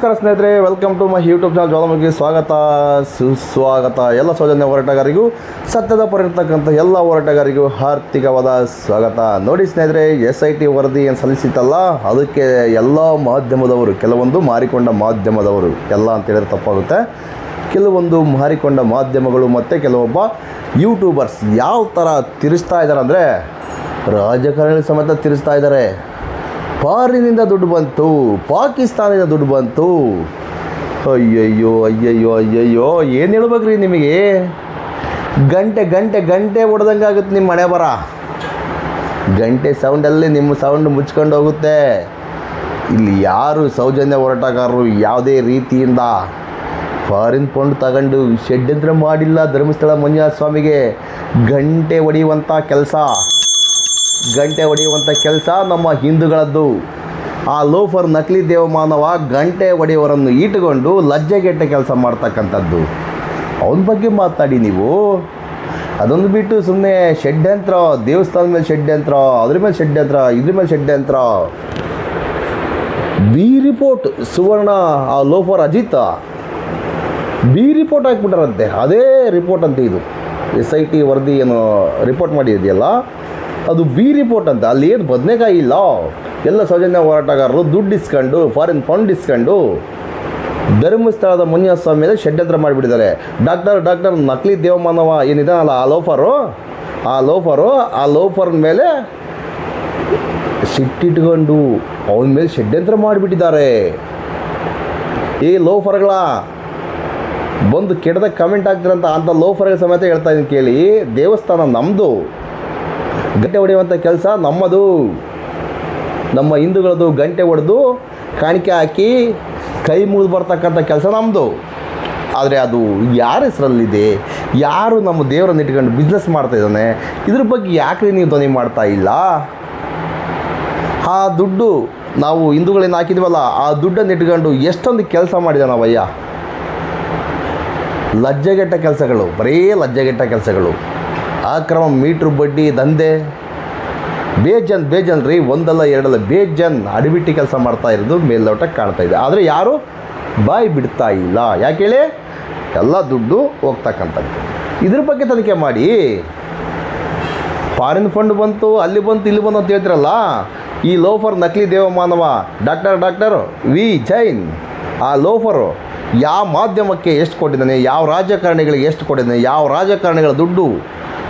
ನಮಸ್ಕಾರ ಸ್ನೇಹಿತರೆ, welcome to my YouTube channel Jwalamukhi. ಸ್ವಾಗತ ಸುಸ್ವಾಗತ. ಎಲ್ಲ ಸೌಜನ್ಯ ಹೋರಾಟಗಾರರಿಗೂ, ಸತ್ಯದ ಪರರ್ತಕ್ಕಂಥ ಎಲ್ಲ ಹೋರಾಟಗಾರರಿಗೂ ಹಾರ್ದಿಕವಾದ ಸ್ವಾಗತ. ನೋಡಿ ಸ್ನೇಹಿತರೆ, SIT ವರದಿ ಏನು ಸಲ್ಲಿಸಿತ್ತಲ್ಲ, ಅದಕ್ಕೆ ಎಲ್ಲ ಮಾಧ್ಯಮದವರು, ಕೆಲವೊಂದು ಮಾರಿಕೊಂಡ ಮಾಧ್ಯಮದವರು, ಎಲ್ಲ ಅಂತೇಳಿದ್ರೆ ತಪ್ಪಾಗುತ್ತೆ, ಕೆಲವೊಂದು ಮಾರಿಕೊಂಡ ಮಾಧ್ಯಮಗಳು ಮತ್ತು ಕೆಲವೊಬ್ಬ ಯೂಟ್ಯೂಬರ್ಸ್ ಯಾವ ಥರ ತಿರ್ಸ್ತಾ ಇದ್ದಾರೆ ಅಂದರೆ, ರಾಜಕಾರಣಿಗಳ ಸಮೇತ ತಿರ್ಸ್ತಾ ಇದ್ದಾರೆ. ಫಾರಿನಿಂದ ದುಡ್ಡು ಬಂತು, ಪಾಕಿಸ್ತಾನದಿಂದ ದುಡ್ಡು ಬಂತು. ಅಯ್ಯಯ್ಯೋ ಅಯ್ಯಯ್ಯೋ ಅಯ್ಯಯ್ಯೋ, ಏನು ಹೇಳ್ಬೇಕ್ರಿ ನಿಮಗೆ? ಗಂಟೆ ಗಂಟೆ ಗಂಟೆ ಹೊಡೆದಂಗೆ ಆಗುತ್ತೆ ನಿಮ್ಮ ಮನೆ ಬರ. ಗಂಟೆ ಸೌಂಡಲ್ಲಿ ನಿಮ್ಮ ಸೌಂಡ್ ಮುಚ್ಕೊಂಡು ಹೋಗುತ್ತೆ. ಇಲ್ಲಿ ಯಾರು ಸೌಜನ್ಯ ಹೋರಾಟಗಾರರು ಯಾವುದೇ ರೀತಿಯಿಂದ ಫಾರಿನ್ ಫಂಡ್ ತಗೊಂಡು ಷಡ್ಯಂತ್ರ ಮಾಡಿಲ್ಲ. ಧರ್ಮಸ್ಥಳ ಮಂಜುನಾಥ ಸ್ವಾಮಿಗೆ ಗಂಟೆ ಹೊಡೆಯುವಂಥ ಕೆಲಸ ನಮ್ಮ ಹಿಂದೂಗಳದ್ದು. ಆ ಲೋಫರ್ ನಕಲಿ ದೇವಮಾನವ ಗಂಟೆ ಹೊಡೆಯವರನ್ನು ಇಟ್ಟುಕೊಂಡು ಲಜ್ಜೆಗೆಟ್ಟ ಕೆಲಸ ಮಾಡ್ತಕ್ಕಂಥದ್ದು. ಅವನ ಬಗ್ಗೆ ಮಾತಾಡಿ ನೀವು. ಅದೊಂದು ಬಿಟ್ಟು ಸುಮ್ಮನೆ ಷಡ್ಯಂತ್ರ, ದೇವಸ್ಥಾನದ ಮೇಲೆ ಷಡ್ಯಂತ್ರ, ಅದ್ರ ಮೇಲೆ ಷಡ್ಯಂತ್ರ, ಇದ್ರ ಮೇಲೆ ಷಡ್ಯಂತ್ರ. ಬಿ ರಿಪೋರ್ಟ್ ಸುವರ್ಣ, ಆ ಲೋಫರ್ ಅಜಿತ್ ಬಿ ರಿಪೋರ್ಟ್ ಹಾಕ್ಬಿಟ್ಟಾರಂತೆ. ಅದೇ ರಿಪೋರ್ಟ್ ಅಂತ ಇದು SIT ವರದಿ ಏನು ರಿಪೋರ್ಟ್ ಮಾಡಿದೆಯಲ್ಲ, ಅದು ಬಿ ರಿಪೋರ್ಟ್ ಅಂತ. ಅಲ್ಲಿ ಏನು ಬದನೆಕಾಯಿ ಇಲ್ಲ. ಎಲ್ಲ ಸೌಜನ್ಯ ಹೋರಾಟಗಾರರು ದುಡ್ಡು ಇಸ್ಕೊಂಡು, ಫಾರಿನ್ ಫಂಡ್ ಇಸ್ಕೊಂಡು ಧರ್ಮಸ್ಥಳದ ಮಂಜುನಾಥ ಸ್ವಾಮಿ ಮೇಲೆ ಷಡ್ಯಂತ್ರ ಮಾಡಿಬಿಟ್ಟಿದ್ದಾರೆ. ಡಾಕ್ಟರ್ ನಕಲಿ ದೇವಮಾನವ ಏನಿದಾನಲ್ಲ, ಆ ಲೋಫರ್ ಮೇಲೆ ಸಿಟ್ಟಿಟ್ಕೊಂಡು ಅವನ ಮೇಲೆ ಷಡ್ಯಂತ್ರ ಮಾಡಿಬಿಟ್ಟಿದ್ದಾರೆ. ಈ ಲೋಫರ್ಗಳ ಬಂದು ಕೆಟ್ಟದಾಗ ಕಮೆಂಟ್ ಆಗ್ತಿರಂತ ಅಂಥ ಲೋಫರ್ಗಳ ಸಮೇತ ಹೇಳ್ತಾ ಇದ್ದೀನಿ ಕೇಳಿ. ದೇವಸ್ಥಾನ ನಮ್ಮದು, ಗಂಟೆ ಹೊಡೆಯುವಂಥ ಕೆಲಸ ನಮ್ಮದು, ನಮ್ಮ ಹಿಂದೂಗಳದ್ದು. ಗಂಟೆ ಹೊಡೆದು ಕಾಣಿಕೆ ಹಾಕಿ ಕೈ ಮುಗಿದು ಬರ್ತಕ್ಕಂಥ ಕೆಲಸ ನಮ್ಮದು. ಆದರೆ ಅದು ಯಾರ ಹೆಸರಲ್ಲಿದೆ? ಯಾರು ನಮ್ಮ ದೇವರನ್ನು ಇಟ್ಕೊಂಡು ಬಿಸ್ನೆಸ್ ಮಾಡ್ತಾಯಿದ್ದಾನೆ? ಇದ್ರ ಬಗ್ಗೆ ಯಾಕೆ ನೀವು ಧ್ವನಿ ಮಾಡ್ತಾ ಇಲ್ಲ? ಆ ದುಡ್ಡು ನಾವು ಹಿಂದೂಗಳೇನು ಹಾಕಿದ್ವಲ್ಲ, ಆ ದುಡ್ಡನ್ನು ಇಟ್ಕೊಂಡು ಎಷ್ಟೊಂದು ಕೆಲಸ ಮಾಡಿದಾನವಯ್ಯ. ಲಜ್ಜೆಗೆಟ್ಟ ಕೆಲಸಗಳು, ಬರೀ ಲಜ್ಜೆಗೆಟ್ಟ ಕೆಲಸಗಳು. ಅಕ್ರಮ ಮೀಟ್ರ್ ಬಡ್ಡಿ ದಂಧೆ, ಬೇಜನ್ ರೀ, ಒಂದಲ್ಲ ಎರಡಲ್ಲ ಬೇಜನ್ ಅಡಿಬಿಟ್ಟು ಕೆಲಸ ಮಾಡ್ತಾ ಇರೋದು ಮೇಲ್ನೋಟಕ್ಕೆ ಕಾಣ್ತಾ ಇದೆ. ಆದರೆ ಯಾರು ಬಾಯಿ ಬಿಡ್ತಾ ಇಲ್ಲ. ಯಾಕೆ ಹೇಳಿ? ಎಲ್ಲ ದುಡ್ಡು ಹೋಗ್ತಕ್ಕಂಥದ್ದು. ಇದ್ರ ಬಗ್ಗೆ ತನಿಖೆ ಮಾಡಿ. ಫಾರಿನ್ ಫಂಡ್ ಬಂತು, ಅಲ್ಲಿ ಬಂತು, ಇಲ್ಲಿ ಬಂತು ಅಂತ ಹೇಳ್ತಿರಲ್ಲ, ಈ ಲೋಫರ್ ನಕಲಿ ದೇವಮಾನವ ಡಾಕ್ಟರ್ ವಿ ಜೈನ್, ಆ ಲೋಫರು ಯಾವ ಮಾಧ್ಯಮಕ್ಕೆ ಎಷ್ಟು ಕೊಟ್ಟಿದ್ದಾನೆ, ಯಾವ ರಾಜಕಾರಣಿಗಳಿಗೆ ಎಷ್ಟು ಕೊಟ್ಟಿದ್ದಾನೆ, ಯಾವ ರಾಜಕಾರಣಿಗಳ ದುಡ್ಡು,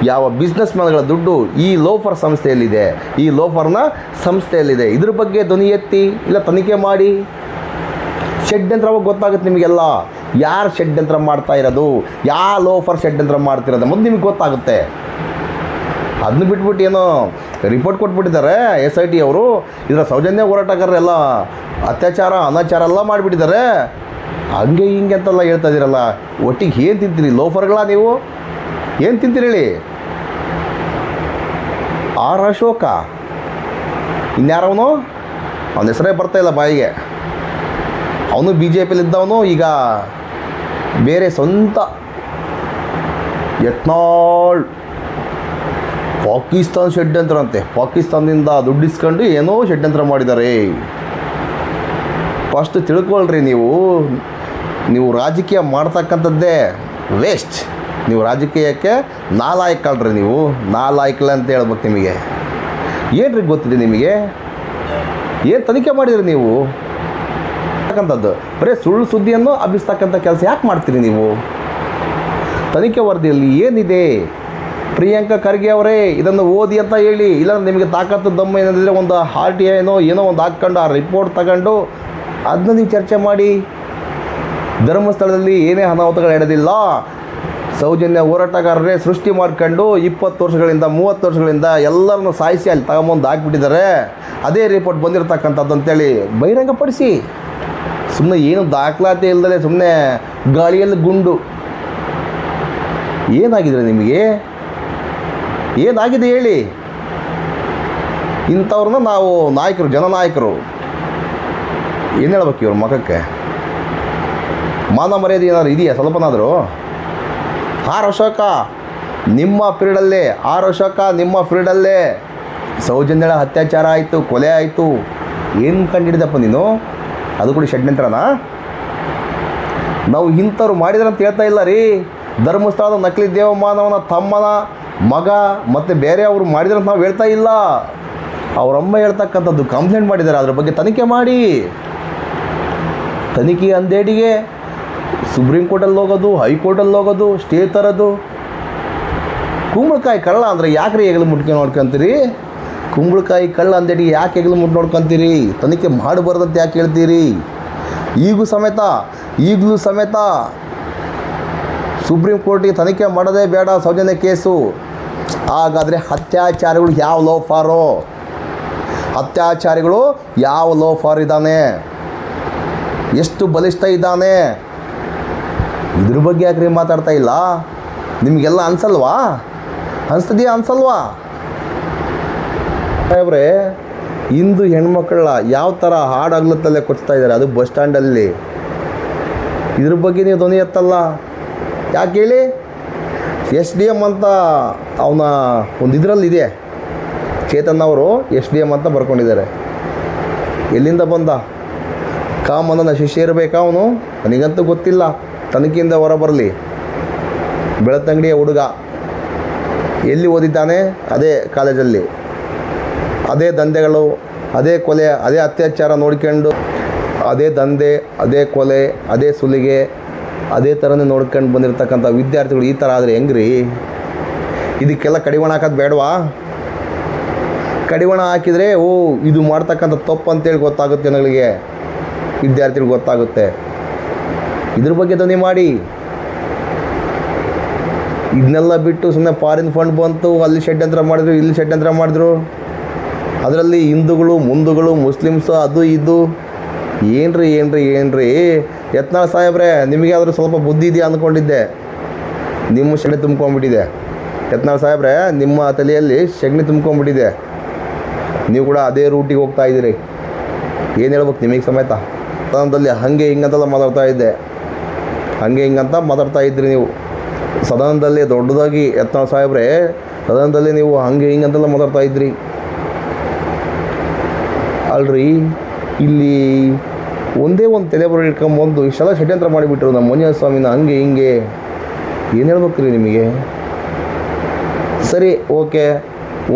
ಯಾವ ಬಿಸ್ನೆಸ್ ಮ್ಯಾನ್ಗಳ ದುಡ್ಡು ಈ ಲೋಫರ್ ಸಂಸ್ಥೆಯಲ್ಲಿದೆ, ಈ ಲೋಫರ್ನ ಸಂಸ್ಥೆಯಲ್ಲಿದೆ. ಇದ್ರ ಬಗ್ಗೆ ಧ್ವನಿ ಎತ್ತಿ, ಇಲ್ಲ ತನಿಖೆ ಮಾಡಿ. ಷಡ್ಯಂತ್ರವಾಗಿ ಗೊತ್ತಾಗುತ್ತೆ ನಿಮಗೆಲ್ಲ, ಯಾರು ಷಡ್ಯಂತ್ರ ಮಾಡ್ತಾ ಇರೋದು, ಯಾವ ಲೋಫರ್ ಷಡ್ಯಂತ್ರ ಮಾಡ್ತಿರೋದು ಮುಂದೆ ನಿಮಗೆ ಗೊತ್ತಾಗುತ್ತೆ. ಅದನ್ನ ಬಿಟ್ಬಿಟ್ಟು ಏನೋ ರಿಪೋರ್ಟ್ ಕೊಟ್ಬಿಟ್ಟಿದ್ದಾರೆ SIT ಅವರು. ಇದರ ಸೌಜನ್ಯ ಹೋರಾಟಗಾರರೆಲ್ಲ ಅತ್ಯಾಚಾರ ಅನಾಚಾರ ಎಲ್ಲ ಮಾಡಿಬಿಟ್ಟಿದ್ದಾರೆ. ಹಂಗೆ ಹಿಂಗೆ ಅಂತೆಲ್ಲ ಹೇಳ್ತಾ ಇದ್ದೀರಲ್ಲ, ಒಟ್ಟಿಗೆ ಏನು ತಿಂತೀರಿ ಲೋಫರ್ಗಳ ನೀವು? ಏನು ತಿಂತೀರಿ ಹೇಳಿ? R ಅಶೋಕ, ಇನ್ಯಾರವನು, ಅವನ ಹೆಸರೇ ಬರ್ತಾಯಿಲ್ಲ ಬಾಯಿಗೆ. ಅವನು BJPಯಲ್ಲಿದ್ದವನು, ಈಗ ಬೇರೆ ಸ್ವಂತ ಯತ್ನಾಳ್ ಪಾಕಿಸ್ತಾನ ಷಡ್ಯಂತ್ರ ಅಂತೆ. ಪಾಕಿಸ್ತಾನದಿಂದ ದುಡ್ಡು ಇಸ್ಕೊಂಡು ಏನೋ ಷಡ್ಯಂತ್ರ ಮಾಡಿದ್ದಾರೆ. ಫಸ್ಟ್ ತಿಳ್ಕೊಳ್ರಿ ನೀವು ರಾಜಕೀಯ ಮಾಡ್ತಕ್ಕಂಥದ್ದೇ ವೇಸ್ಟ್. ನೀವು ರಾಜಕೀಯಕ್ಕೆ ನಾಲಾಯಕಲ್ರಿ, ನೀವು ನಾಲಾಯಕಲ್ಲ ಅಂತ ಹೇಳ್ಬೇಕು. ನಿಮಗೆ ಏನ್ರಿ ಗೊತ್ತಿದೆ? ನಿಮಗೆ ಏನು ತನಿಖೆ ಮಾಡಿದ್ರಿ ನೀವು? ಅಂತಕ್ಕಂಥದ್ದು ಬರೀ ಸುಳ್ಳು ಸುದ್ದಿಯನ್ನು ಹಬ್ಬಿಸ್ತಕ್ಕಂಥ ಕೆಲಸ ಯಾಕೆ ಮಾಡ್ತೀರಿ ನೀವು? ತನಿಖೆ ವರದಿಯಲ್ಲಿ ಏನಿದೆ? ಪ್ರಿಯಾಂಕಾ ಖರ್ಗೆ ಅವರೇ ಇದನ್ನು ಓದಿ ಅಂತ ಹೇಳಿ, ಇಲ್ಲಾಂದ್ರೆ ನಿಮಗೆ ತಾಕತ್ತು ದಮ್ಮ ಏನಿದ್ರೆ ಒಂದು RTI ಏನೋ ಒಂದು ಹಾಕ್ಕೊಂಡು ಆ ರಿಪೋರ್ಟ್ ತಗೊಂಡು ಅದನ್ನ ನೀವು ಚರ್ಚೆ ಮಾಡಿ. ಧರ್ಮಸ್ಥಳದಲ್ಲಿ ಏನೇ ಅನಾಹುತಗಳು ನಡೆದಿಲ್ಲ. ಸೌಜನ್ಯ ಹೋರಾಟಗಾರರೇ ಸೃಷ್ಟಿ ಮಾಡ್ಕೊಂಡು 20 ವರ್ಷಗಳಿಂದ 30 ವರ್ಷಗಳಿಂದ ಎಲ್ಲರನ್ನು ಸಾಯಿಸಿ ಅಲ್ಲಿ ತಗೊಂಬಂದು ಹಾಕ್ಬಿಟ್ಟಿದ್ದಾರೆ. ಅದೇ ರಿಪೋರ್ಟ್ ಬಂದಿರತಕ್ಕಂಥದ್ದು ಅಂತೇಳಿ ಬಹಿರಂಗಪಡಿಸಿ. ಸುಮ್ಮನೆ ಏನು ದಾಖಲಾತಿ ಇಲ್ಲದೆ ಸುಮ್ಮನೆ ಗಾಳಿಯಲ್ಲಿ ಗುಂಡು. ಏನಾಗಿದ್ರೆ ನಿಮಗೆ? ಏನಾಗಿದೆ ಹೇಳಿ? ಇಂಥವ್ರನ್ನ ನಾವು ನಾಯಕರು, ಜನನಾಯಕರು ಏನು ಹೇಳ್ಬೇಕು? ಇವ್ರ ಮಖಕ್ಕೆ ಮಾನ ಮರ್ಯಾದೆ ಏನಾದ್ರು ಇದೆಯಾ ಸ್ವಲ್ಪನಾದರೂ? R ಅಶೋಕ ನಿಮ್ಮ ಪೀರಿಯಡಲ್ಲೇ ಸೌಜನ್ಯಳ ಅತ್ಯಾಚಾರ ಆಯಿತು, ಕೊಲೆ ಆಯಿತು. ಏನು ಕಂಡಿಡಿದಪ್ಪ ನೀನು? ಅದು ಕೂಡ ಷಡ್ಯಂತ್ರನಾ? ನಾವು ಇಂಥವ್ರು ಮಾಡಿದ್ರೆ ಅಂತ ಹೇಳ್ತಾ ಇಲ್ಲ ರೀ. ಧರ್ಮಸ್ಥಳದ ನಕಲಿ ದೇವಮಾನವನ ತಮ್ಮನ ಮಗ ಮತ್ತು ಬೇರೆ ಅವರು ಮಾಡಿದ್ರೆ ಅಂತ ನಾವು ಹೇಳ್ತಾ ಇಲ್ಲ. ಅವರಮ್ಮ ಹೇಳ್ತಕ್ಕಂಥದ್ದು ಕಂಪ್ಲೇಂಟ್ ಮಾಡಿದ್ದಾರೆ. ಅದ್ರ ಬಗ್ಗೆ ತನಿಖೆ ಮಾಡಿ. ತನಿಖೆ ಅಂದೇಡಿಗೆ ಸುಪ್ರೀಂ ಕೋರ್ಟಲ್ಲಿ ಹೋಗೋದು, ಹೈಕೋರ್ಟಲ್ಲಿ ಹೋಗೋದು, ಸ್ಟೇ ತರೋದು. ಕುಂಬಳಕಾಯಿ ಕಳ್ಳ ಅಂದರೆ ಯಾಕೆ ರೀ ಹೆಗಲು ಮುಟ್ಕೊಂಡು ನೋಡ್ಕೊಂತೀರಿ? ಕುಂಬಳಕಾಯಿ ಕಳ್ಳ ಅಂದೇಡಿಗೆ ಯಾಕೆ ಹೆಗಲು ಮುಟ್ಟು ನೋಡ್ಕೊತೀರಿ? ತನಿಖೆ ಮಾಡಬಾರ್ದಂತ ಯಾಕೆ ಹೇಳ್ತೀರಿ? ಈಗಲೂ ಸಮೇತ ಸುಪ್ರೀಂ ಕೋರ್ಟಿಗೆ ತನಿಖೆ ಮಾಡೋದೇ ಬೇಡ ಸೌಜನ್ಯ ಕೇಸು. ಹಾಗಾದರೆ ಅತ್ಯಾಚಾರಿಗಳು ಯಾವ ಲೋಫಾರೋ? ಅತ್ಯಾಚಾರಿಗಳು ಯಾವ ಲೋಫಾರ್ ಇದ್ದಾನೆ? ಎಷ್ಟು ಬಲಿಷ್ಠ ಇದ್ದಾನೆ? ಇದ್ರ ಬಗ್ಗೆ ಯಾಕ್ರಿ ಮಾತಾಡ್ತಾ ಇಲ್ಲ? ನಿಮಗೆಲ್ಲ ಅನ್ಸಲ್ವಾ? ಅನ್ಸಲ್ವಾ ಸಾಹೇಬ್ರೆ? ಇಂದು ಹೆಣ್ಮಕ್ಳ ಯಾವ ಥರ ಹಾಡಾಗ್ಲತ್ತಲ್ಲೇ ಕೊಡ್ತಾ ಇದ್ದಾರೆ, ಅದು ಬಸ್ ಸ್ಟ್ಯಾಂಡಲ್ಲಿ. ಇದ್ರ ಬಗ್ಗೆ ನೀವು ಧ್ವನಿ ಎತ್ತಲ್ಲ ಯಾಕೆ ಹೇಳಿ? SDM ಅಂತ ಅವನ ಒಂದು ಇದರಲ್ಲಿದೆ, ಚೇತನ್ ಅವರು SDM ಅಂತ ಬರ್ಕೊಂಡಿದ್ದಾರೆ. ಎಲ್ಲಿಂದ ಬಂದ? ಕಾಮನ ಶಿಷ್ಯ ಇರಬೇಕಾ ಅವನು? ನನಗಂತೂ ಗೊತ್ತಿಲ್ಲ. ತನಿಖೆಯಿಂದ ಹೊರ ಬರಲಿ. ಬೆಳತಂಗಡಿಯ ಹುಡುಗ ಎಲ್ಲಿ ಓದಿದ್ದಾನೆ? ಅದೇ ಕಾಲೇಜಲ್ಲಿ. ಅದೇ ದಂಧೆಗಳು, ಅದೇ ಕೊಲೆ, ಅದೇ ಅತ್ಯಾಚಾರ ನೋಡ್ಕೊಂಡು, ಅದೇ ದಂಧೆ, ಅದೇ ಕೊಲೆ, ಅದೇ ಸುಲಿಗೆ, ಅದೇ ಥರನೇ ನೋಡ್ಕೊಂಡು ಬಂದಿರತಕ್ಕಂಥ ವಿದ್ಯಾರ್ಥಿಗಳು ಈ ಥರ ಆದರೆ ಹೆಂಗ್ರಿ? ಇದಕ್ಕೆಲ್ಲ ಕಡಿವಾಣ ಹಾಕೋದು ಬೇಡವಾ? ಕಡಿವಾಣ ಹಾಕಿದರೆ ಇದು ಮಾಡ್ತಕ್ಕಂಥ ತಪ್ಪು ಅಂತೇಳಿ ಗೊತ್ತಾಗುತ್ತೆ ಜನಗಳಿಗೆ, ವಿದ್ಯಾರ್ಥಿಗಳು ಗೊತ್ತಾಗುತ್ತೆ. ಇದ್ರ ಬಗ್ಗೆ ಧ್ವನಿ ಮಾಡಿ. ಇದನ್ನೆಲ್ಲ ಬಿಟ್ಟು ಸುಮ್ಮನೆ ಫಾರಿನ್ ಫಂಡ್ ಬಂತು, ಅಲ್ಲಿ ಷಡ್ಯಂತ್ರ ಮಾಡಿದ್ರು, ಇಲ್ಲಿ ಷಡ್ಯಂತ್ರ ಮಾಡಿದ್ರು, ಅದರಲ್ಲಿ ಹಿಂದೂಗಳು, ಮುಂದುಗಳು, ಮುಸ್ಲಿಮ್ಸು, ಅದು ಇದು. ಏನ್ರಿ ಯತ್ನಾಳ್ ಸಾಹೇಬ್ರೆ, ನಿಮಗಾದರೂ ಸ್ವಲ್ಪ ಬುದ್ಧಿ ಇದೆಯಾ ಅಂದ್ಕೊಂಡಿದ್ದೆ. ನಿಮ್ಮ ಸೆಗಣಿ ತುಂಬ್ಕೊಂಡ್ಬಿಟ್ಟಿದೆ. ಯತ್ನಾಳ್ ಸಾಹೇಬ್ರೆ, ನಿಮ್ಮ ತಲೆಯಲ್ಲಿ ಸೆಗಣಿ ತುಂಬ್ಕೊಂಡ್ಬಿಟ್ಟಿದೆ. ನೀವು ಕೂಡ ಅದೇ ರೂಟಿಗೆ ಹೋಗ್ತಾ ಇದ್ದೀರಿ. ಏನು ಹೇಳ್ಬೇಕು ನಿಮಗೆ ಸಮೇತ? ಸದನದಲ್ಲಿ ಹಾಗೆ ಹಿಂಗಂತೆಲ್ಲ ಮಾತಾಡ್ತಾ ಇದ್ರಿ ನೀವು. ಸದನದಲ್ಲಿ ದೊಡ್ಡದಾಗಿ ಯತ್ನಾಳ್ ಸಾಹೇಬ್ರೆ, ಸದನದಲ್ಲಿ ನೀವು ಹಾಗೆ ಹಿಂಗಂತೆಲ್ಲ ಮಾತಾಡ್ತಾ ಇದ್ರಿ ಅಲ್ರಿ. ಇಲ್ಲಿ ಒಂದೇ ಒಂದು ತಲೆಬರ ಇಟ್ಕೊಂಬಂದು ಇಷ್ಟೆಲ್ಲ ಷಡ್ಯಂತ್ರ ಮಾಡಿಬಿಟ್ರು ನಮ್ಮ ಮಂಜುನಾಥ ಸ್ವಾಮಿನ. ಹಂಗೆ ಹಿಂಗೆ ಏನು ಹೇಳ್ಬೇಕ್ರಿ ನಿಮಗೆ? ಸರಿ, ಓಕೆ.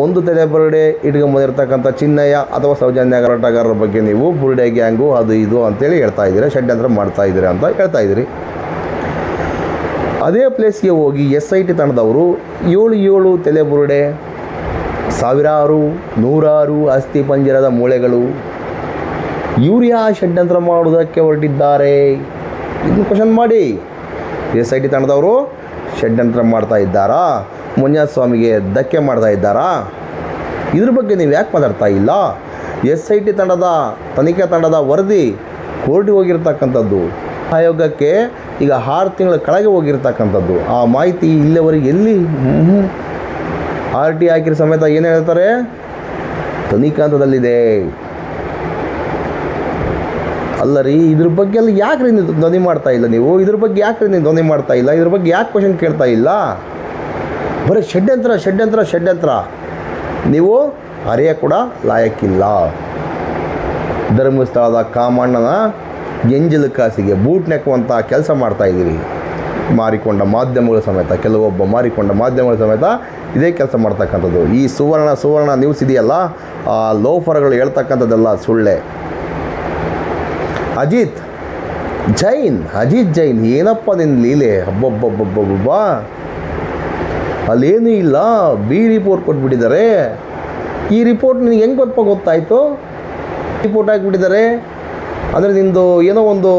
ಒಂದು ತಲೆಬರಡೆ ಇಟ್ಕೊಂಬಂದಿರ್ತಕ್ಕಂಥ ಚಿನ್ನಯ್ಯ ಅಥವಾ ಸೌಜನ್ಯ ಹೋರಾಟಗಾರರ ಬಗ್ಗೆ ನೀವು ಬುರುಡೆ ಗ್ಯಾಂಗು ಅದು ಇದು ಅಂತೇಳಿ ಹೇಳ್ತಾ ಇದ್ದೀರಾ, ಷಡ್ಯಂತ್ರ ಮಾಡ್ತಾ ಇದ್ದೀರಾ ಅಂತ ಹೇಳ್ತಾ ಇದ್ದೀರಿ. ಅದೇ ಪ್ಲೇಸ್ಗೆ ಹೋಗಿ SIT ತಂಡದವರು 7 ತಲೆಬುರುಡೆ, ಸಾವಿರಾರು ನೂರಾರು ಅಸ್ಥಿ ಪಂಜರದ ಮೂಳೆಗಳು, ಯೂರಿಯಾ ಷಡ್ಯಂತ್ರ ಮಾಡುವುದಕ್ಕೆ ಹೊರಟಿದ್ದಾರೆ. ಇದನ್ನು ಕ್ವಶನ್ ಮಾಡಿ. SIT ತಂಡದವರು ಷಡ್ಯಂತ್ರ ಮಾಡ್ತಾ ಇದ್ದಾರಾ? ಮಂಜುನಾಥ ಸ್ವಾಮಿಗೆ ಧಕ್ಕೆ ಮಾಡ್ತಾ ಇದ್ದಾರಾ? ಇದ್ರ ಬಗ್ಗೆ ನೀವು ಯಾಕೆ ಮಾತಾಡ್ತಾ ಇಲ್ಲ? SIT ತಂಡದ ತನಿಖಾ ತಂಡದ ವರದಿ ಕೋರ್ಟಿಗೆ ಹೋಗಿರ್ತಕ್ಕಂಥದ್ದು, ಆಯೋಗಕ್ಕೆ ಈಗ 6 ತಿಂಗಳ ಕೆಳಗೆ ಹೋಗಿರ್ತಕ್ಕಂಥದ್ದು. ಆ ಮಾಹಿತಿ ಇಲ್ಲಿವರೆಗೆ ಎಲ್ಲಿ? RT ಹಾಕಿರೋ ಸಮೇತ ಏನು ಹೇಳ್ತಾರೆ? ತನಿಖಾ ಹಂತದಲ್ಲಿದೆ. ಅಲ್ಲ ರೀ, ಇದ್ರ ಬಗ್ಗೆ ಎಲ್ಲ ಯಾಕೆ ರೀ ನೀವು ಧ್ವನಿ ಮಾಡ್ತಾ ಇಲ್ಲ? ನೀವು ಇದ್ರ ಬಗ್ಗೆ ಯಾಕೆ ರೀ ನೀವು ಧ್ವನಿ ಮಾಡ್ತಾ ಇಲ್ಲ? ಇದ್ರ ಬಗ್ಗೆ ಯಾಕೆ ಕ್ವಶನ್ ಕೇಳ್ತಾ ಇಲ್ಲ? ಬರೀ ಷಡ್ಯಂತ್ರ. ನೀವು ಅರಿಯ ಕೂಡ ಲಾಯಕ್ಕಿಲ್ಲ. ಧರ್ಮಸ್ಥಳದ ಕಾಮಣ್ಣನ ಎಂಜಲು ಕಾಸಿಗೆ ಬೂಟ್ ನೆಕ್ಕುವಂಥ ಕೆಲಸ ಮಾಡ್ತಾಯಿದ್ದೀರಿ. ಮಾರಿಕೊಂಡ ಮಾಧ್ಯಮಗಳ ಸಮೇತ, ಕೆಲವೊಬ್ಬ ಮಾರಿಕೊಂಡ ಮಾಧ್ಯಮಗಳ ಸಮೇತ ಇದೇ ಕೆಲಸ ಮಾಡ್ತಕ್ಕಂಥದ್ದು. ಈ ಸುವರ್ಣ ನ್ಯೂಸ್ ಇದೆಯಲ್ಲ, ಆ ಲೋಫರ್ಗಳು ಹೇಳ್ತಕ್ಕಂಥದ್ದೆಲ್ಲ ಸುಳ್ಳೆ. ಅಜಿತ್ ಜೈನ್ ಏನಪ್ಪ ನಿನ್ನ ಲೀಲೆ? ಹಬ್ಬಬ್ಬಬ್ಬಬ್ಬಬ್ಬ, ಅಲ್ಲೇನೂ ಇಲ್ಲ, ಬಿ ರಿಪೋರ್ಟ್ ಕೊಟ್ಬಿಟ್ಟಿದ್ದಾರೆ. ಈ ರಿಪೋರ್ಟ್ ನಿನಗೆ ಹೆಂಗೆ ಗೊತ್ತಾಯಿತು? ರಿಪೋರ್ಟ್ ಹಾಕಿಬಿಟ್ಟಿದ್ದಾರೆ ಅಂದರೆ ನಿಂದು ಏನೋ ಒಂದು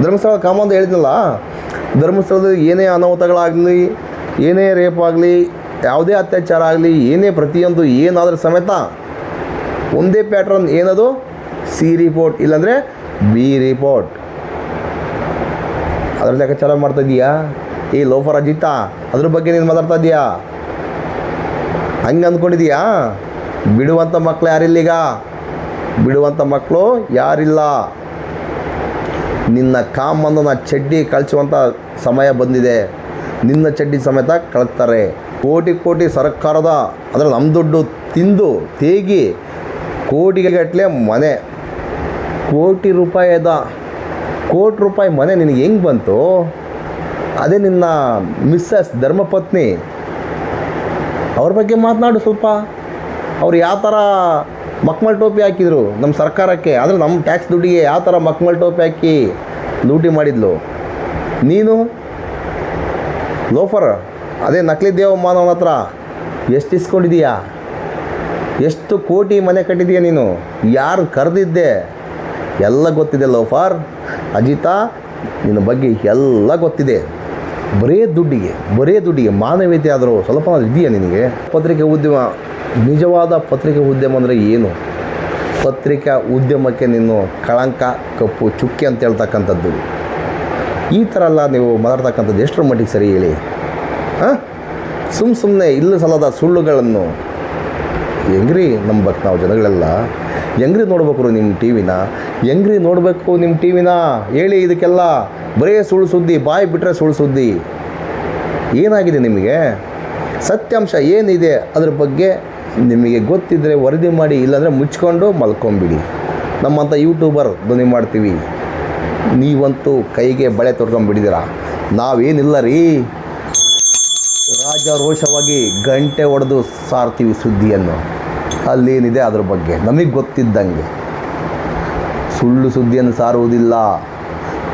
ಧರ್ಮಸ್ಥಳ ಕಾಮ ಅಂತ ಹೇಳಿದ್ನಲ್ಲ, ಧರ್ಮಸ್ಥಳದಲ್ಲಿ ಏನೇ ಅನಾಹುತಗಳಾಗಲಿ, ಏನೇ ರೇಪ್ ಆಗಲಿ, ಯಾವುದೇ ಅತ್ಯಾಚಾರ ಆಗಲಿ, ಏನೇ ಪ್ರತಿಯೊಂದು ಏನಾದರೂ ಸಮೇತ ಒಂದೇ ಪ್ಯಾಟ್ರನ್. ಏನದು? C ರಿಪೋರ್ಟ್, ಇಲ್ಲಾಂದರೆ B ರಿಪೋರ್ಟ್. ಅದ್ರ ಲೆಕ್ಕಾಚಾರ ಮಾಡ್ತಾ ಇದೀಯಾ? ಈ ಲೋಫರ್ ಅಜಿತ, ಅದ್ರ ಬಗ್ಗೆ ನೀನು ಮಾತಾಡ್ತಾ ಇದೀಯಾ? ಹಂಗೆ ಅಂದ್ಕೊಂಡಿದೀಯಾ? ಬಿಡುವಂಥ ಮಕ್ಕಳು ಯಾರಿಲ್ಲೀಗ? ಬಿಡುವಂಥ ಮಕ್ಕಳು ಯಾರಿಲ್ಲ. ನಿನ್ನ ಕಾಮನ್ನ ಚಡ್ಡಿ ಕಳಿಸುವಂಥ ಸಮಯ ಬಂದಿದೆ. ನಿನ್ನ ಚಡ್ಡಿ ಸಮೇತ ಕಳಿಸ್ತಾರೆ. ಕೋಟಿ ಸರ್ಕಾರದ, ಅದರಲ್ಲಿ ನಮ್ಮ ದುಡ್ಡು ತಿಂದು ತೇಗಿ ಕೋಟಿಗಟ್ಟಲೆ ಮನೆ, ಕೋಟಿ ರೂಪಾಯಿದ ₹1,00,00,000 ಮನೆ ನಿನಗೆ ಹೆಂಗೆ ಬಂತು? ಅದೇ ನಿನ್ನ ಮಿಸ್ಸಸ್ ಧರ್ಮಪತ್ನಿ, ಅವ್ರ ಬಗ್ಗೆ ಮಾತನಾಡು ಸ್ವಲ್ಪ. ಅವ್ರು ಯಾವ ಥರ ಮಕ್ಮಲ್ ಟೋಪಿ ಹಾಕಿದರು ನಮ್ಮ ಸರ್ಕಾರಕ್ಕೆ, ಅಂದರೆ ನಮ್ಮ ಟ್ಯಾಕ್ಸ್ ದುಡ್ಡಿಗೆ ಯಾವ ಥರ ಮಕ್ಮಲ್ ಟೋಪಿ ಹಾಕಿ ಲೂಟಿ ಮಾಡಿದ್ಲು. ನೀನು ಲೋಫರ್, ಅದೇ ನಕಲಿ ದೇವಮಾನವನ ಹತ್ರ ಎಷ್ಟು ಇಸ್ಕೊಂಡಿದೀಯಾ? ಎಷ್ಟು ಕೋಟಿ ಮನೆ ಕಟ್ಟಿದೀಯ ನೀನು? ಯಾರು ಕರೆದಿದ್ದೆ? ಎಲ್ಲ ಗೊತ್ತಿದೆ ಲೋಫರ್. ಅಜಿತಾ, ನಿನ್ನ ಬಗ್ಗೆ ಎಲ್ಲ ಗೊತ್ತಿದೆ. ಬರೇ ದುಡ್ಡಿಗೆ ಮಾನವೀಯತೆ ಆದರೂ ಸ್ವಲ್ಪ ಇದೆಯಾ ನಿನಗೆ? ಪತ್ರಿಕೆ ಉದ್ಯಮ, ನಿಜವಾದ ಪತ್ರಿಕೆ ಉದ್ಯಮ ಅಂದರೆ ಏನು? ಪತ್ರಿಕಾ ಉದ್ಯಮಕ್ಕೆ ನೀನು ಕಳಂಕ, ಕಪ್ಪು ಚುಕ್ಕಿ ಅಂತ ಹೇಳ್ತಕ್ಕಂಥದ್ದು. ಈ ಥರ ಎಲ್ಲ ನೀವು ಮಾತಾಡ್ತಕ್ಕಂಥದ್ದು ಎಷ್ಟರ ಮಟ್ಟಿಗೆ ಸರಿ ಹೇಳಿ? ಹಾಂ, ಸುಮ್ಮನೆ ಇಲ್ಲ ಸಲ್ಲದ ಸುಳ್ಳುಗಳನ್ನು ಹೆಂಗ್ರಿ ನಂಬಕ್ಕೆ ನಾವು ಜನಗಳೆಲ್ಲ? ಹೆಂಗ್ರಿ ನೋಡ್ಬೇಕು ನಿಮ್ಮ ಟಿ ವಿನ? ಹೇಳಿ, ಇದಕ್ಕೆಲ್ಲ ಬರೀ ಸುಳ್ಳು ಸುದ್ದಿ, ಬಾಯಿ ಬಿಟ್ಟರೆ ಸುಳ್ಳು ಸುದ್ದಿ. ಏನಾಗಿದೆ ನಿಮಗೆ? ಸತ್ಯಾಂಶ ಏನಿದೆ ಅದ್ರ ಬಗ್ಗೆ ನಿಮಗೆ ಗೊತ್ತಿದ್ದರೆ ವರದಿ ಮಾಡಿ, ಇಲ್ಲಾಂದರೆ ಮುಚ್ಕೊಂಡು ಮಲ್ಕೊಂಬಿಡಿ. ನಮ್ಮಂಥ ಯೂಟ್ಯೂಬರ್ ಧ್ವನಿ ಮಾಡ್ತೀವಿ, ನೀವಂತೂ ಕೈಗೆ ಬಳೆ ತೊಡ್ಕೊಂಡ್ಬಿಟ್ಟಿದ್ದೀರ. ನಾವೇನಿಲ್ಲ ರೀ, ರಾಜಾರೋಷವಾಗಿ ಗಂಟೆ ಹೊಡೆದು ಸಾರ್ತೀವಿ ಸುದ್ದಿಯನ್ನು. ಅಲ್ಲೇನಿದೆ ಅದ್ರ ಬಗ್ಗೆ ನಮಗೆ ಗೊತ್ತಿದ್ದಂಗೆ. ಸುಳ್ಳು ಸುದ್ದಿಯನ್ನು ಸಾರುವುದಿಲ್ಲ,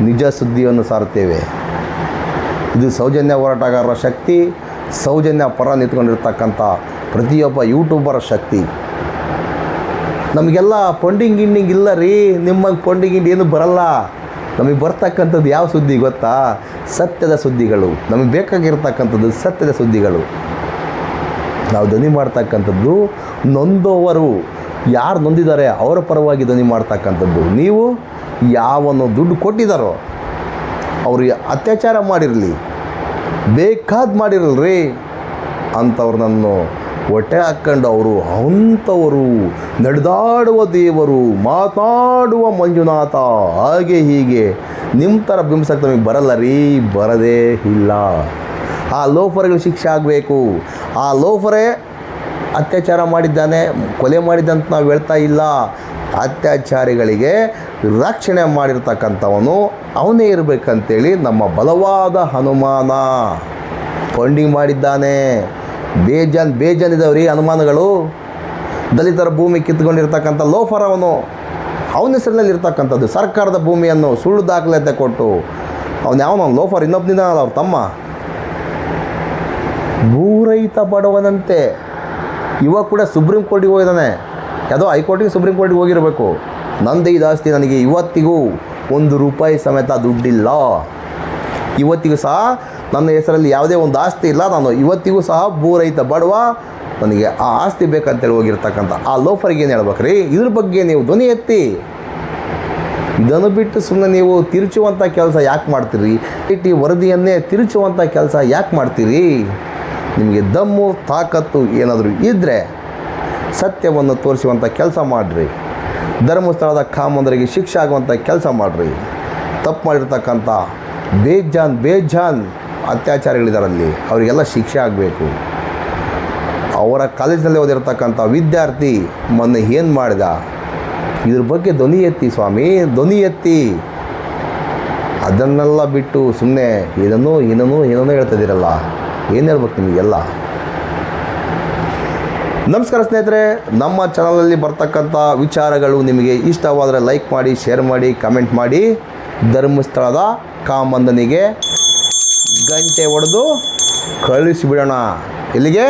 ನಿಜ ಸುದ್ದಿಯನ್ನು ಸಾರುತ್ತೇವೆ. ಇದು ಸೌಜನ್ಯ ಹೋರಾಟಗಾರರ ಶಕ್ತಿ, ಸೌಜನ್ಯ ಪರ ನಿಂತ್ಕೊಂಡಿರ್ತಕ್ಕಂಥ ಪ್ರತಿಯೊಬ್ಬ ಯೂಟ್ಯೂಬರ ಶಕ್ತಿ. ನಮಗೆಲ್ಲ ಫಂಡಿಂಗ್ ಗಿಂಡಿಂಗ್ ಇಲ್ಲ ರೀ, ನಿಮಗೆ ಫಂಡಿಂಗ್ ಗಿಂಡಿ ಏನು ಬರಲ್ಲ. ನಮಗೆ ಬರ್ತಕ್ಕಂಥದ್ದು ಯಾವ ಸುದ್ದಿ ಗೊತ್ತಾ? ಸತ್ಯದ ಸುದ್ದಿಗಳು. ನಮಗೆ ಬೇಕಾಗಿರ್ತಕ್ಕಂಥದ್ದು ಸತ್ಯದ ಸುದ್ದಿಗಳು. ನಾವು ಧ್ವನಿ ಮಾಡ್ತಕ್ಕಂಥದ್ದು ನೊಂದವರು, ಯಾರು ನೊಂದಿದ್ದಾರೆ ಅವರ ಪರವಾಗಿ ಧ್ವನಿ ಮಾಡ್ತಕ್ಕಂಥದ್ದು. ನೀವು ಯಾವನು ದುಡ್ಡು ಕೊಟ್ಟಿದ್ದಾರೋ ಅವ್ರಿಗೆ ಅತ್ಯಾಚಾರ ಮಾಡಿರಲಿ, ಬೇಕಾದ ಮಾಡಿರಲ್ರಿ, ಅಂಥವ್ರನ್ನನ್ನು ಹೊಟ್ಟೆ ಹಾಕ್ಕೊಂಡು ಅಂಥವರು ನಡೆದಾಡುವ ದೇವರು, ಮಾತಾಡುವ ಮಂಜುನಾಥ, ಹಾಗೆ ಹೀಗೆ ನಿಮ್ಮ ಥರ ಬಿಂಬಿಸಕ್ಕೆ ನಮಗೆ ಬರಲ್ಲ ರೀ, ಬರದೇ ಇಲ್ಲ. ಆ ಲೋಫರ್ಗಳಿಗೆ ಶಿಕ್ಷೆ ಆಗಬೇಕು. ಆ ಲೋಫರೇ ಅತ್ಯಾಚಾರ ಮಾಡಿದ್ದಾನೆ, ಕೊಲೆ ಮಾಡಿದ್ದಂತ ನಾವು ಹೇಳ್ತಾ ಇಲ್ಲ. ಅತ್ಯಾಚಾರಿಗಳಿಗೆ ರಕ್ಷಣೆ ಮಾಡಿರ್ತಕ್ಕಂಥವನು ಅವನೇ ಇರಬೇಕಂತೇಳಿ ನಮ್ಮ ಬಲವಾದ ಅನುಮಾನ. ಫಂಡಿಂಗ್ ಮಾಡಿದ್ದಾನೆ, ಬೇಜಾನ್ ಇದಾವ್ರಿ ಅನುಮಾನಗಳು. ದಲಿತರ ಭೂಮಿ ಕಿತ್ಕೊಂಡಿರ್ತಕ್ಕಂಥ ಲೋಫರ್ ಅವನ ಹೆಸರಿನಲ್ಲಿ ಇರ್ತಕ್ಕಂಥದ್ದು ಸರ್ಕಾರದ ಭೂಮಿಯನ್ನು ಸುಳ್ಳು ದಾಖಲಾತಿ ಕೊಟ್ಟು ಅವನು ಲೋಫರ್. ಇನ್ನೊಬ್ಬನಿಂದ ಅವ್ರ ತಮ್ಮ ಭೂರಹಿತ ಬಡವನಂತೆ. ಇವಾಗ ಕೂಡ ಸುಪ್ರೀಂ ಕೋರ್ಟಿಗೆ ಹೋಗಿದ್ದಾನೆ, ಯಾವುದೋ ಹೈಕೋರ್ಟಿಗೆ ಸುಪ್ರೀಂ ಕೋರ್ಟಿಗೆ ಹೋಗಿರಬೇಕು. ನಂದು ಇದು ಆಸ್ತಿ, ನನಗೆ ಇವತ್ತಿಗೂ ₹1 ಸಮೇತ ದುಡ್ಡಿಲ್ಲ. ಇವತ್ತಿಗೂ ಸಹ ನನ್ನ ಹೆಸರಲ್ಲಿ ಯಾವುದೇ ಒಂದು ಆಸ್ತಿ ಇಲ್ಲ. ನಾನು ಇವತ್ತಿಗೂ ಸಹ ಭೂರಹಿತ ಬಡವ, ನನಗೆ ಆ ಆಸ್ತಿ ಬೇಕಂತೇಳಿ ಹೋಗಿರ್ತಕ್ಕಂಥ ಆ ಲೋಫರಿಗೆ ಏನು ಹೇಳ್ಬೇಕ್ರಿ? ಇದ್ರ ಬಗ್ಗೆ ನೀವು ಧ್ವನಿ ಎತ್ತಿ. ಇದನ್ನು ಬಿಟ್ಟು ಸುಮ್ಮನೆ ನೀವು ತಿರುಚುವಂಥ ಕೆಲಸ ಯಾಕೆ ಮಾಡ್ತೀರಿ? ವರದಿಯನ್ನೇ ತಿರುಚುವಂಥ ಕೆಲಸ ಯಾಕೆ ಮಾಡ್ತೀರಿ? ನಿಮಗೆ ದಮ್ಮು ತಾಕತ್ತು ಏನಾದರೂ ಇದ್ದರೆ ಸತ್ಯವನ್ನು ತೋರಿಸುವಂಥ ಕೆಲಸ ಮಾಡಿರಿ. ಧರ್ಮಸ್ಥಳದ ಕಾಮಂದರಿಗೆ ಶಿಕ್ಷೆ ಆಗುವಂಥ ಕೆಲಸ ಮಾಡಿರಿ. ತಪ್ಪು ಮಾಡಿರ್ತಕ್ಕಂಥ ಬೇಜಾನ್ ಅತ್ಯಾಚಾರಿಗಳಿದಾರಲ್ಲಿ ಅವರಿಗೆಲ್ಲ ಶಿಕ್ಷೆ ಆಗಬೇಕು. ಅವರ ಕಾಲೇಜಿನಲ್ಲಿ ಓದಿರ್ತಕ್ಕಂಥ ವಿದ್ಯಾರ್ಥಿ ಮೊನ್ನೆ ಏನು ಮಾಡಿದ? ಇದ್ರ ಬಗ್ಗೆ ಧ್ವನಿ ಎತ್ತಿ ಸ್ವಾಮಿ, ಧ್ವನಿ ಎತ್ತಿ. ಅದನ್ನೆಲ್ಲ ಬಿಟ್ಟು ಸುಮ್ಮನೆ ಏನೇನೋ ಹೇಳ್ತಿದ್ದೀರಲ್ಲ, ಏನು ಹೇಳ್ಬೇಕು ನಿಮಗೆಲ್ಲ? ನಮಸ್ಕಾರ ಸ್ನೇಹಿತರೆ, ನಮ್ಮ ಚಾನಲಲ್ಲಿ ಬರ್ತಕ್ಕಂಥ ವಿಚಾರಗಳು ನಿಮಗೆ ಇಷ್ಟವಾದರೆ ಲೈಕ್ ಮಾಡಿ, ಶೇರ್ ಮಾಡಿ, ಕಮೆಂಟ್ ಮಾಡಿ. ಧರ್ಮಸ್ಥಳದ ಕಾಮಂದನಿಗೆ ಗಂಟೆ ಹೊಡೆದು ಕಳಿಸಿಬಿಡೋಣ. ಎಲ್ಲಿಗೆ?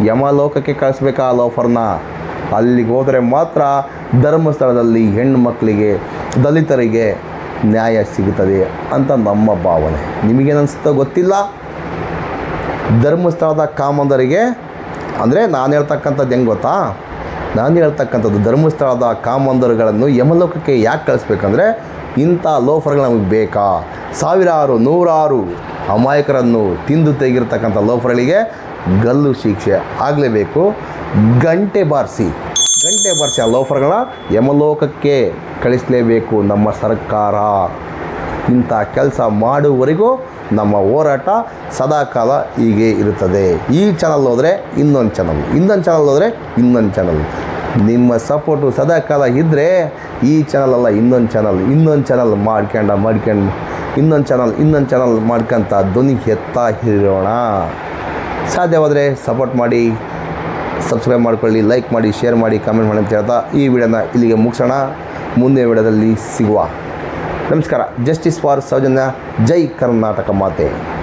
ಯಮಲೋಕಕ್ಕೆ ಕಳಿಸ್ಬೇಕಾ ಆ ಲೋಫರ್ನ? ಅಲ್ಲಿಗೆ ಹೋದರೆ ಮಾತ್ರ ಧರ್ಮಸ್ಥಳದಲ್ಲಿ ಹೆಣ್ಣು ಮಕ್ಕಳಿಗೆ, ದಲಿತರಿಗೆ ನ್ಯಾಯ ಸಿಗುತ್ತದೆ ಅಂತ ನಮ್ಮ ಭಾವನೆ. ನಿಮಗೇನನ್ಸುತ್ತೋ ಗೊತ್ತಿಲ್ಲ. ಧರ್ಮಸ್ಥಳದ ಕಾಮಂದರಿಗೆ ಅಂದರೆ ನಾನು ಹೇಳ್ತಕ್ಕಂಥದ್ದು ಹೆಂಗೆ ಗೊತ್ತಾ? ನಾನು ಹೇಳ್ತಕ್ಕಂಥದ್ದು ಧರ್ಮಸ್ಥಳದ ಕಾಮಂದರುಗಳನ್ನು ಯಮಲೋಕಕ್ಕೆ ಯಾಕೆ ಕಳಿಸ್ಬೇಕಂದ್ರೆ, ಇಂಥ ಲೋಫರ್ಗಳು ನಮಗೆ ಬೇಕಾ? ಸಾವಿರಾರು ನೂರಾರು ಅಮಾಯಕರನ್ನು ತಿಂದು ತೆಗಿರ್ತಕ್ಕಂಥ ಲೋಫರ್ಗಳಿಗೆ ಗಲ್ಲು ಶಿಕ್ಷೆ ಆಗಲೇಬೇಕು. ಗಂಟೆ ಬಾರಿಸಿ ಆ ಲೋಫರ್ಗಳನ್ನ ಯಮಲೋಕಕ್ಕೆ ಕಳಿಸಲೇಬೇಕು ನಮ್ಮ ಸರ್ಕಾರ. ಇಂಥ ಕೆಲಸ ಮಾಡುವವರೆಗೂ ನಮ್ಮ ಹೋರಾಟ ಸದಾಕಾಲ ಹೀಗೆ ಇರುತ್ತದೆ. ಈ ಚಾನಲ್ ಹೋದರೆ ಇನ್ನೊಂದು ಚಾನಲ್, ಇನ್ನೊಂದು ಚಾನಲ್ ಹೋದರೆ ಇನ್ನೊಂದು ಚಾನಲ್. ನಿಮ್ಮ ಸಪೋರ್ಟು ಸದಾಕಾಲ ಇದ್ದರೆ ಈ ಚಾನಲ್ ಅಲ್ಲ ಇನ್ನೊಂದು ಚಾನಲ್ ಇನ್ನೊಂದು ಚಾನಲ್ ಮಾಡ್ಕೊಂತ ಧ್ವನಿ ಎತ್ತಾ ಇರೋಣ. ಸಾಧ್ಯವಾದರೆ ಸಪೋರ್ಟ್ ಮಾಡಿ, ಸಬ್ಸ್ಕ್ರೈಬ್ ಮಾಡ್ಕೊಳ್ಳಿ, ಲೈಕ್ ಮಾಡಿ, ಶೇರ್ ಮಾಡಿ, ಕಾಮೆಂಟ್ ಮಾಡಿ ಅಂತ ಹೇಳ್ತಾ ಈ ವಿಡಿಯೋನ ಇಲ್ಲಿಗೆ ಮುಗಿಸೋಣ. ಮುಂದಿನ ವಿಡಿಯೋದಲ್ಲಿ ಸಿಗುವ. ನಮಸ್ಕಾರ. Justice for Soujanya. ಜೈ ಕರ್ನಾಟಕ ಮಾತೆ.